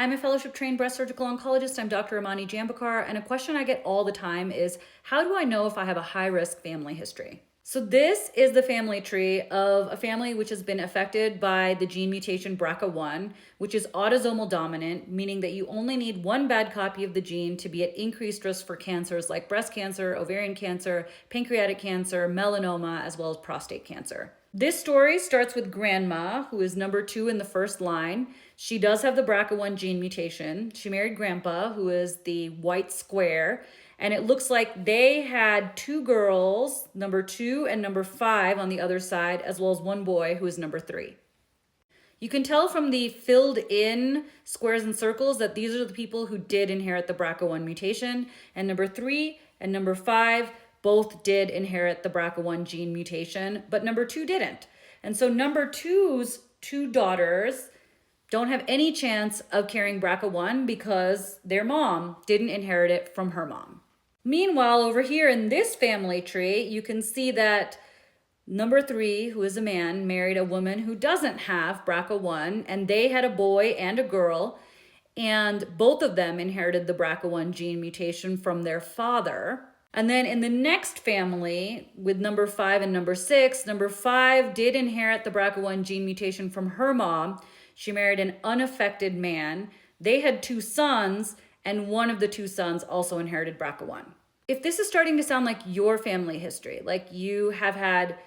I'm a fellowship trained breast surgical oncologist. I'm Dr. Amani Jambakar, and a question I get all the time is, how do I know if I have a high risk family history? So this is the family tree of a family which has been affected by the gene mutation BRCA1, which is autosomal dominant, meaning that you only need one bad copy of the gene to be at increased risk for cancers like breast cancer, ovarian cancer, pancreatic cancer, melanoma, as well as prostate cancer. This story starts with grandma, who is number 2 in the first line. She does have the BRCA1 gene mutation. She married grandpa, who is the white square. And it looks like they had 2 girls, number 2 and number 5 on the other side, as well as 1 boy who is number 3. You can tell from the filled in squares and circles that these are the people who did inherit the BRCA1 mutation. And number 3 and number 5 both did inherit the BRCA1 gene mutation, but number 2 didn't. And so number 2's 2 daughters don't have any chance of carrying BRCA1 because their mom didn't inherit it from her mom. Meanwhile, over here in this family tree, you can see that number 3, who is a man, married a woman who doesn't have BRCA1, and they had a boy and a girl, and both of them inherited the BRCA1 gene mutation from their father. And then in the next family, with number 5 and number 6, number 5 did inherit the BRCA1 gene mutation from her mom. She married an unaffected man. They had 2 sons, and one of the 2 sons also inherited BRCA1. If this is starting to sound like your family history, like you have had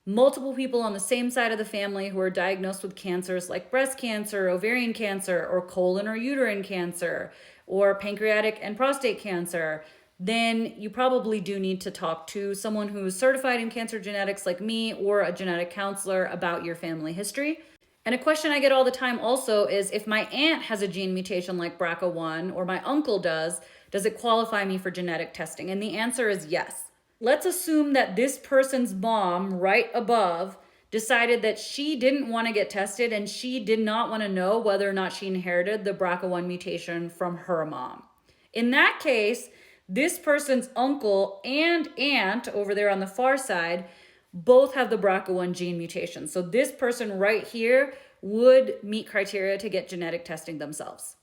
multiple people on the same side of the family who are diagnosed with cancers like breast cancer, ovarian cancer, or colon or uterine cancer, or pancreatic and prostate cancer, then you probably do need to talk to someone who's certified in cancer genetics like me, or a genetic counselor about your family history. And a question I get all the time also is, if my aunt has a gene mutation like BRCA1, or my uncle does it qualify me for genetic testing? And the answer is yes. Let's assume that this person's mom right above decided that she didn't want to get tested and she did not want to know whether or not she inherited the BRCA1 mutation from her mom. In that case, this person's uncle and aunt over there on the far side both have the BRCA1 gene mutation. So this person right here would meet criteria to get genetic testing themselves.